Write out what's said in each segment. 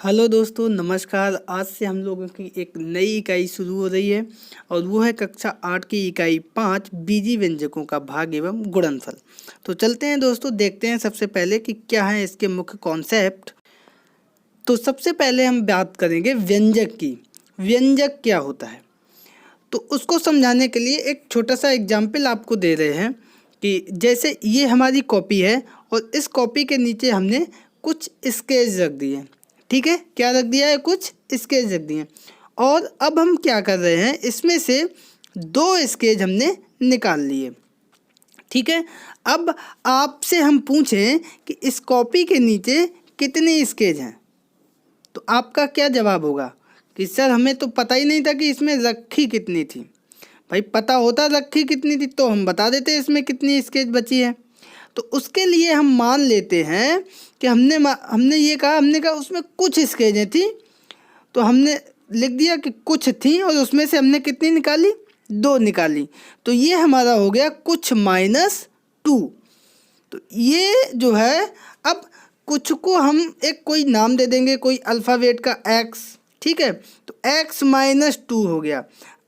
Hello दोस्तों, नमस्कार। आज से हम लोगों की एक नई इकाई शुरू हो रही है और वो है कक्षा 8 की इकाई 5 बीजी व्यंजकों का भाग एवं गुणनफल। तो चलते हैं दोस्तों, देखते हैं सबसे पहले कि क्या है इसके मुख्य कॉन्सेप्ट। तो सबसे पहले हम बात करेंगे व्यंजक की। व्यंजक क्या होता है, तो उसको समझाने के लिए एक छोटा सा एग्जाम्पल आपको दे रहे हैं कि जैसे ये हमारी कॉपी है और इस कॉपी के नीचे हमने कुछ स्केच रख दिए। ठीक है, क्या रख दिया है? कुछ स्केच रख दिए। और अब हम क्या कर रहे हैं, इसमें से 2 स्केच हमने निकाल लिए। ठीक है, अब आपसे हम पूछें कि इस कॉपी के नीचे कितने स्केच हैं, तो आपका क्या जवाब होगा कि सर हमें तो पता ही नहीं था कि इसमें रखी कितनी थी। भाई पता होता रखी कितनी थी तो हम बता देते इसमें कितनी स्केच बची है। तो उसके लिए हम मान लेते हैं कि हमने ये कहा, हमने कहा उसमें कुछ स्केचें थी, तो हमने लिख दिया कि कुछ थी और उसमें से हमने कितनी निकाली? 2 निकाली। तो ये हमारा हो गया कुछ -2। तो ये जो है, अब कुछ को हम एक कोई नाम दे देंगे, कोई अल्फ़ाबेट का x। ठीक है, तो x-2 हो गया।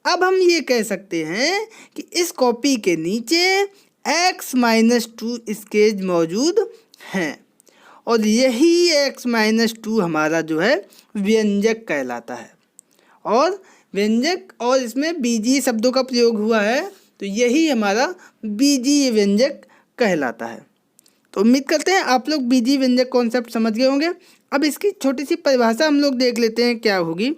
अब हम ये कह सकते हैं कि इस कॉपी के नीचे x-2 स्केच मौजूद हैं और यही x-2 हमारा जो है व्यंजक कहलाता है। और व्यंजक, और इसमें बीजीय शब्दों का प्रयोग हुआ है, तो यही हमारा बीजीय व्यंजक कहलाता है। तो उम्मीद करते हैं आप लोग बीजीय व्यंजक कॉन्सेप्ट समझ गए होंगे। अब इसकी छोटी सी परिभाषा हम लोग देख लेते हैं क्या होगी।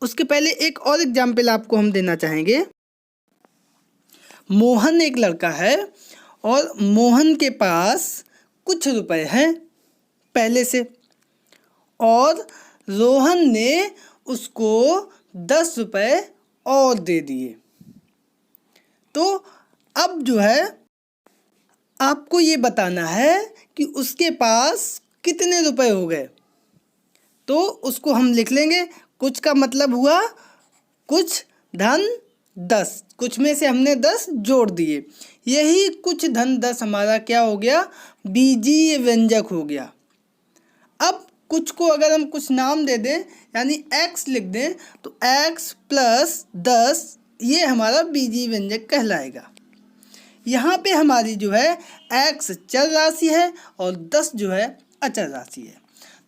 उसके पहले एक और एग्जाम्पल आपको हम देना चाहेंगे। मोहन एक लड़का है और मोहन के पास कुछ रुपए हैं पहले से, और रोहन ने उसको 10 रुपए और दे दिए। तो अब जो है आपको ये बताना है कि उसके पास कितने रुपए हो गए। तो उसको हम लिख लेंगे, कुछ का मतलब हुआ कुछ धन 10, कुछ में से हमने 10 जोड़ दिए, यही कुछ धन 10 हमारा क्या हो गया? बीजीय व्यंजक हो गया। अब कुछ को अगर हम कुछ नाम दे दें, यानी x लिख दें, तो x + 10 ये हमारा बीजीय व्यंजक कहलाएगा। यहाँ पे हमारी जो है x चर राशि है और 10 जो है अचर राशि है।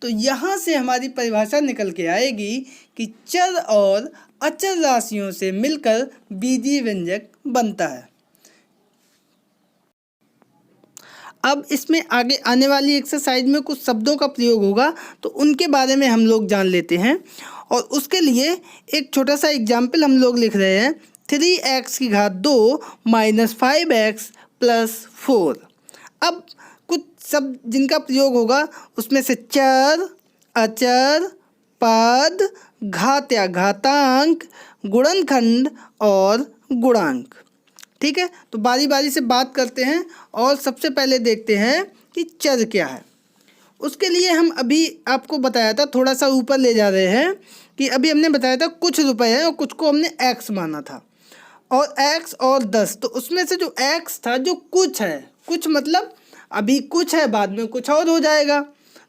तो यहाँ से हमारी परिभाषा निकल के आएगी कि चर और अचर राशियों से मिलकर बीजीय व्यंजक बनता है। अब इसमें आगे आने वाली एक्सरसाइज में कुछ शब्दों का प्रयोग होगा, तो उनके बारे में हम लोग जान लेते हैं। और उसके लिए एक छोटा सा एग्जाम्पल हम लोग लिख रहे हैं, 3x⁻2 - 5x + 4। अब कुछ शब्द जिनका प्रयोग होगा उसमें से चर, अचर, पद, घात या घातांक, गुणनखंड और गुणांक। ठीक है, तो बारी बारी से बात करते हैं और सबसे पहले देखते हैं कि चर क्या है। उसके लिए हम अभी आपको बताया था, थोड़ा सा ऊपर ले जा रहे हैं कि अभी हमने बताया था कुछ रुपए हैं और कुछ को हमने x माना था, और x और 10, तो उसमें से जो x था, जो कुछ है, कुछ मतलब अभी कुछ है, बाद में कुछ और हो जाएगा,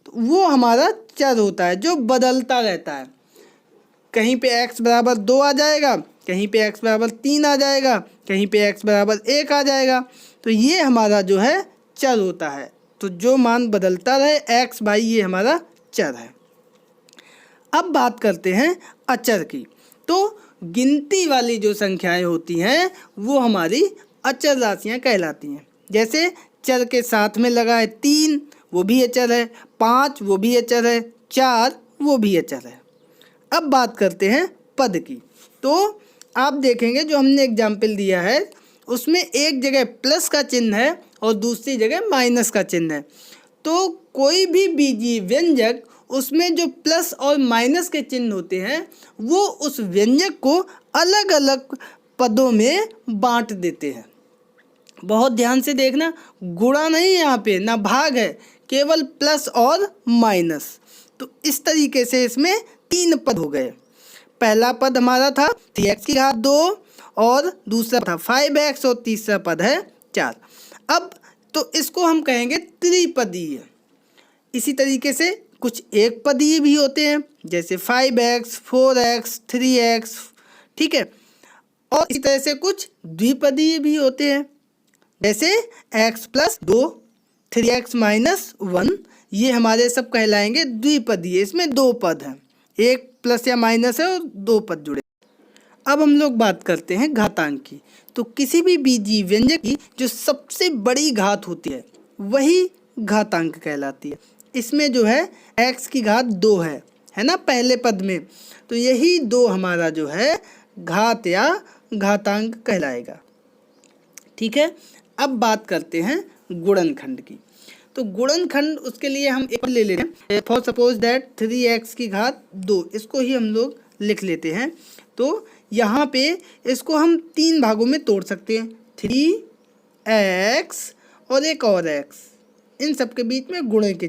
तो वो हमारा चर होता है जो बदलता रहता है। कहीं पे x = 2 आ जाएगा, कहीं पे x = 3 आ जाएगा, कहीं पे x = 1 आ जाएगा। तो ये हमारा जो है चर होता है। तो जो मान बदलता रहे x, भाई ये हमारा चर है। अब बात करते हैं अचर की। तो गिनती वाली जो संख्याएं होती हैं वो हमारी अचर राशियां कहलाती हैं। जैसे चर के साथ में लगा है 3, वो भी अचर है, 5 वो भी अचर है, 4 वो भी अचर है। अब बात करते हैं पद की। तो आप देखेंगे जो हमने एग्जाम्पल दिया है उसमें एक जगह प्लस का चिन्ह है और दूसरी जगह माइनस का चिन्ह है। तो कोई भी बीजीय व्यंजक, उसमें जो प्लस और माइनस के चिन्ह होते हैं वो उस व्यंजक को अलग अलग पदों में बांट देते हैं। बहुत ध्यान से देखना, गुणा नहीं यहाँ पे, ना भाग है, केवल प्लस और माइनस। तो इस तरीके से इसमें 3 पद हो गए। पहला पद हमारा था 3x⁻2 और दूसरा था 5x और तीसरा पद है 4। अब तो इसको हम कहेंगे त्रिपदीय। इसी तरीके से कुछ एक पदीय भी होते हैं, जैसे 5x, 4x, 3x, ठीक है। और इसी तरह से कुछ द्विपदीय भी होते हैं, जैसे x प्लस 2, 3x माइनस 1, ये हमारे सब कहलाएंगे द्विपदीय। इसमें दो पद हैं, एक प्लस या माइनस है और दो पद जुड़े। अब हम लोग बात करते हैं घातांक की। तो किसी भी बीजीय व्यंजक की जो सबसे बड़ी घात होती है वही घातांक कहलाती है। इसमें जो है x की घात 2 है ना पहले पद में, तो यही 2 हमारा जो है घात या घातांक कहलाएगा, ठीक है। अब बात करते हैं गुणनखंड की। तो गुणनखंड, उसके लिए हम एक ले लेते हैं। फॉर सपोज दैट 3x की घात 2, इसको ही हम लोग लिख लेते हैं। तो यहाँ पे इसको हम 3 भागों में तोड़ सकते हैं, 3x और एक और x, इन सब के बीच में गुणे के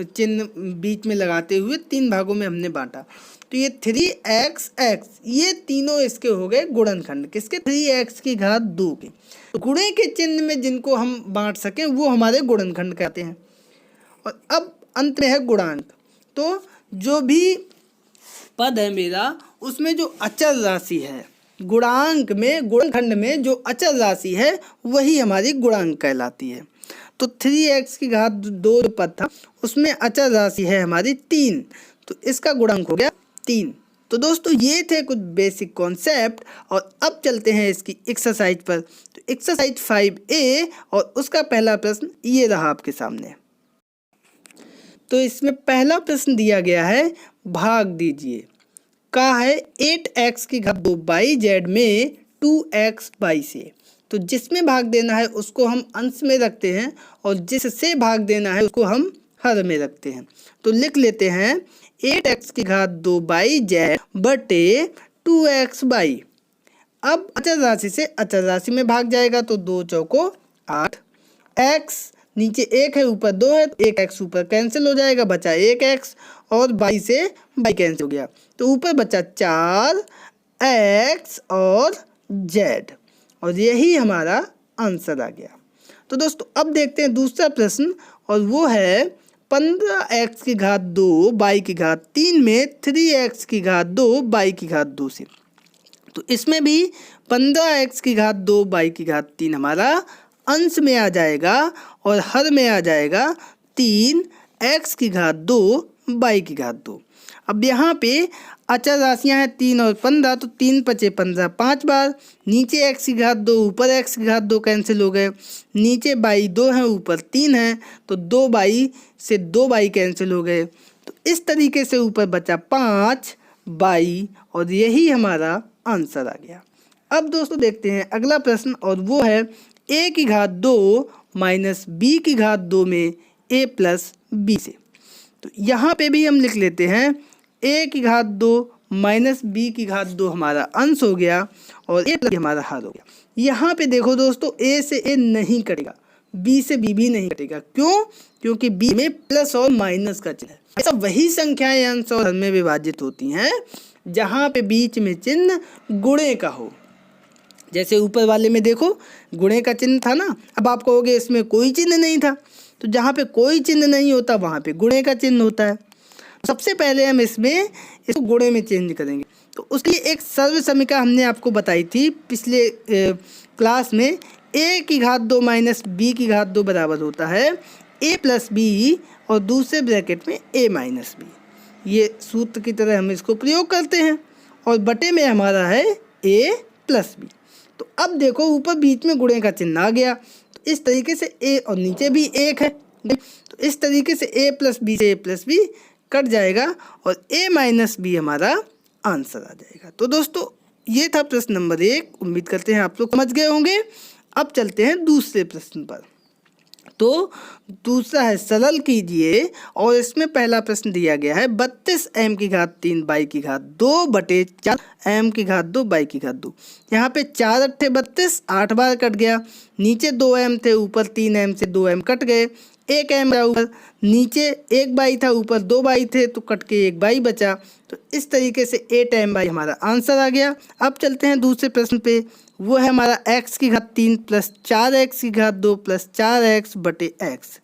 चिन्ह बीच में लगाते हुए 3 भागों में हमने बांटा। तो ये 3xx, ये तीनों इसके हो गए गुणनखंड, किसके? 3x की घात 2 के। तो गुणे के चिन्ह में जिनको हम बांट सकें वो हमारे गुणनखंड कहते हैं। और अब अंत में है गुणांक। तो जो भी पद है मेरा, उसमें जो अचल राशि है, गुणांक में, गुणनखंड में जो अचल राशि है वही हमारी गुणांक कहलाती है। तो 3x की घात 2 पद था, उसमें अचल राशि है हमारी 3, तो इसका गुणांक हो गया 3। तो दोस्तों ये थे कुछ बेसिक कॉन्सेप्ट, और अब चलते हैं इसकी एक्सरसाइज पर। तो एक्सरसाइज 5A और उसका पहला प्रश्न ये रहा आपके सामने। तो इसमें पहला प्रश्न दिया गया है, भाग दीजिए। कहा है 8x की घात 2 बाई जेड में 2x बाई से। तो जिसमें भाग देना है उसको हम अंश में रखते हैं और जिससे भाग देना है उसको हम हर में रखते हैं। तो लिख लेते हैं 8x की घात 2 बाई जेड बटे 2x बाई। अब अचल राशि से अचल राशि में भाग जाएगा, तो 2 चौको 8, x नीचे 1 है ऊपर 2 है, तो 1x ऊपर कैंसिल हो जाएगा, बचा 1x, और बाई से बाई कैंसिल हो गया, तो ऊपर बचा 4x और z, और यही हमारा आंसर आ गया। तो दोस्तों अब देखते हैं दूसरा प्रश्न, और वो है 15x की घात 2 बाई की घात 3 में 3x की घात 2 बाई की घात 2 से। तो इसमें भी 15x की घात 2 बाई की घात 3 हमारा अंश में आ जाएगा और हर में आ जाएगा 3x की घात 2 बाई की घात 2। अब यहाँ पे अचल राशियाँ हैं 3 और 15, तो 3 पचे 15 5 बार, नीचे x की घात 2 ऊपर x की घात 2 कैंसिल हो गए, नीचे बाई 2 है ऊपर 3 है, तो 2 बाई से 2 बाई कैंसिल हो गए, तो इस तरीके से ऊपर बचा 5 बाई, और यही हमारा आंसर आ गया। अब दोस्तों देखते हैं अगला प्रश्न, और वो है a की घात 2 माइनस b की घात 2 में a प्लस b से। तो यहाँ पे भी हम लिख लेते हैं a की घात 2 माइनस b की घात 2 हमारा अंश हो गया और a प्लस हमारा हर हो गया। यहाँ पे देखो दोस्तों a से a नहीं कटेगा, b से b भी नहीं कटेगा। क्यों? क्योंकि b में प्लस और माइनस का चिन्ह है। ऐसा वही संख्याएं अंश और हर में विभाजित होती हैं जहाँ पे बीच में चिन्ह गुणे का हो। जैसे ऊपर वाले में देखो गुणे का चिन्ह था ना, अब आप कहोगे इसमें कोई चिन्ह नहीं था, तो जहाँ पे कोई चिन्ह नहीं होता वहाँ पे गुणे का चिन्ह होता है। सबसे पहले हम इसको गुणे में चेंज करेंगे। तो उसके लिए एक सर्व समीकरण हमने आपको बताई थी पिछले क्लास में, a की घात 2 माइनस b की घात 2 बराबर होता है a प्लस बी और दूसरे ब्रैकेट में a माइनस बी। ये सूत्र की तरह हम इसको प्रयोग करते हैं और बटे में हमारा है a प्लस बी। तो अब देखो ऊपर बीच में गुणे का चिन्ह आ गया, तो इस तरीके से a और नीचे भी 1 है, तो इस तरीके से a प्लस बी से a प्लस बी कट जाएगा और a माइनस बी हमारा आंसर आ जाएगा। तो दोस्तों ये था प्रश्न नंबर 1, उम्मीद करते हैं आप लोग समझ गए होंगे। अब चलते हैं दूसरे प्रश्न पर। तो दूसरा है सरल कीजिए, और इसमें पहला प्रश्न दिया गया है 32 m की घात 3 बाई की घात 2 बटे 4 m की घात 2 बाई की घात 2। यहाँ पे 4 अट्ठे 32, 8 बार कट गया, नीचे 2 m थे ऊपर 3 m से 2 m कट गए, 1 m रहा ऊपर, नीचे 1 बाई था ऊपर 2 बाई थे तो कट के 1 बाई बचा। तो इस तरीके से 8 m बाई हमारा आंसर आ गया। अब चलते हैं दूसरे प्रश्न पे, वो है हमारा x की घात 3 प्लस 4x की घात 2 प्लस 4x बटे x।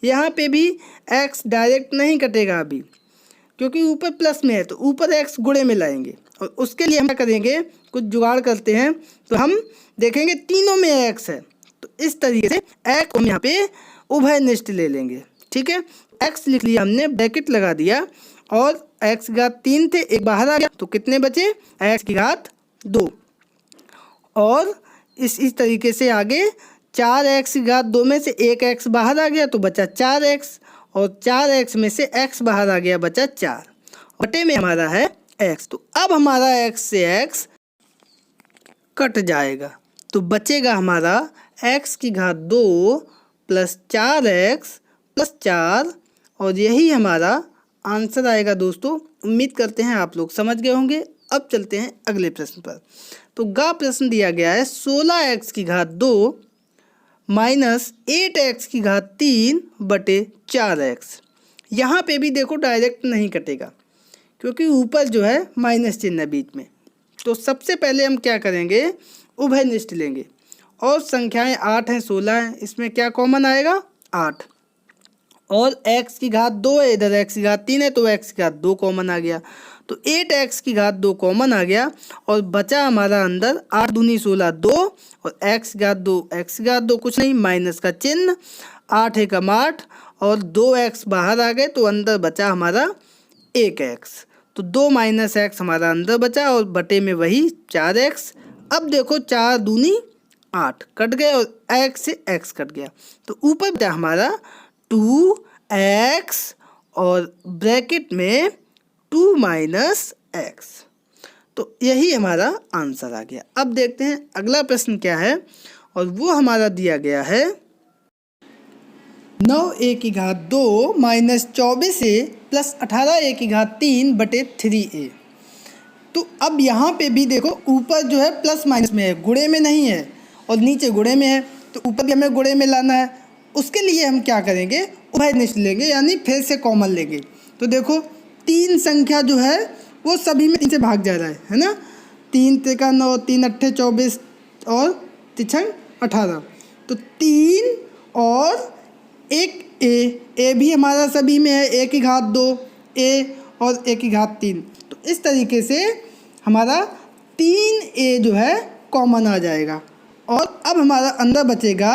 यहाँ पे भी x डायरेक्ट नहीं कटेगा अभी, क्योंकि ऊपर प्लस में है तो ऊपर x गुणे में लाएंगे। और उसके लिए हम क्या करेंगे, कुछ जुगाड़ करते हैं। तो हम देखेंगे तीनों में x है, तो इस तरीके से x को हम यहाँ पे उभयनिष्ठ ले लेंगे। ठीक है, x लिख लिया हमने, ब्रैकेट लगा दिया, और x की घात 3 थे, एक बाहर आ गया, तो कितने बचे, x की घात 2। और इस तरीके से आगे 4x की घात 2 में से एक x बाहर आ गया तो बचा 4x, और 4x में से x बाहर आ गया, बचा 4, बटे में हमारा है x। तो अब हमारा x से x कट जाएगा, तो बचेगा हमारा x की घात 2 प्लस 4x प्लस 4, और यही हमारा आंसर आएगा। दोस्तों उम्मीद करते हैं आप लोग समझ गए होंगे। अब चलते हैं अगले प्रश्न पर। तो गा प्रश्न दिया गया है 16x की घात 2 माइनस 8x की घात 3 बटे 4x। यहाँ पे भी देखो डायरेक्ट नहीं कटेगा, क्योंकि ऊपर जो है माइनस चिन्ह है बीच में। तो सबसे पहले हम क्या करेंगे, उभयनिष्ठ लेंगे, और संख्याएं 8 हैं 16 हैं, इसमें क्या कॉमन आएगा, 8, और x की घात 2 है, इधर x की घात 3 है, तो x की घात 2 कॉमन आ गया, तो 8x की घात 2 कॉमन आ गया, और बचा हमारा अंदर 8 दूनी 16 2, और x की घात 2, x की घात 2 कुछ नहीं, माइनस का चिन्ह, 8 एकम 8, और 2x बाहर आ गए, तो अंदर बचा हमारा 1x, तो 2 माइनस x हमारा अंदर बचा, और बटे में वही 4x। अब देखो 4 दूनी 8 कट गए, और x से x कट गया, तो ऊपर बचा हमारा 2x, और ब्रैकेट में 2 माइनस x। तो यही हमारा आंसर आ गया। अब देखते हैं अगला प्रश्न क्या है, और वो हमारा दिया गया है 9a की घात 2 माइनस 24a प्लस 18a की घात 3 बटे 3a। तो अब यहाँ पे भी देखो ऊपर जो है प्लस माइनस में है, गुणे में नहीं है, और नीचे गुणे में है, तो ऊपर भी हमें गुणे में लाना है। उसके लिए हम क्या करेंगे, उभयनिष्ठ लेंगे, यानी फिर से कॉमन लेंगे। तो देखो 3 संख्या जो है वो सभी में 3 से भाग जा रहा है ना, 3 त्रिका 9, 3 अट्ठे 24, और तिछंग 18, तो 3 और एक ए भी हमारा सभी में है, a की घात 2 a और a की घात 3, तो इस तरीके से हमारा 3a जो है कॉमन आ जाएगा। और अब हमारा अंदर बचेगा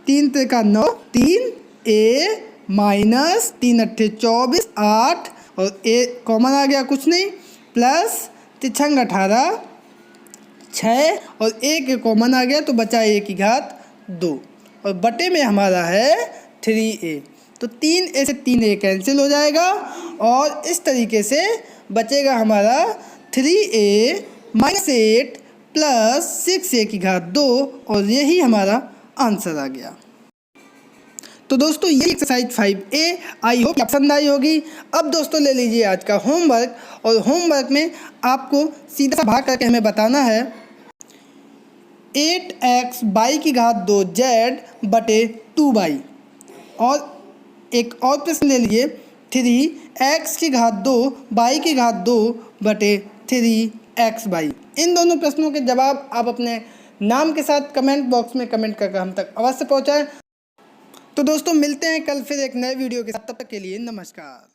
3 त्रिका 9, 3a माइनस 3 अट्ठे 24 8, और a कॉमन आ गया कुछ नहीं, प्लस तिछंग 18 6, और a के कॉमन आ गया, तो बचा a की घात 2, और बटे में हमारा है 3a। तो 3a से 3a कैंसिल हो जाएगा, और इस तरीके से बचेगा हमारा 3a माइनस 8 प्लस 6a की घात 2, और यही हमारा आंसर आ गया। तो दोस्तों ये एक्सरसाइज 5A आई होप पसंद आई होगी। अब दोस्तों ले लीजिए आज का होमवर्क, और होमवर्क में आपको सीधा सा भाग करके हमें बताना है 8x बाई की घात 2z बटे 2y। और एक और प्रश्न ले लीजिए 3x की घात 2 बाई की घात 2 बटे 3x बाई। इन दोनों प्रश्नों के जवाब आप अपने नाम के साथ कमेंट बॉक्स में कमेंट करके हम तक अवश्य पहुँचाएँ। तो दोस्तों मिलते हैं कल फिर एक नए वीडियो के साथ, तब तक के लिए नमस्कार।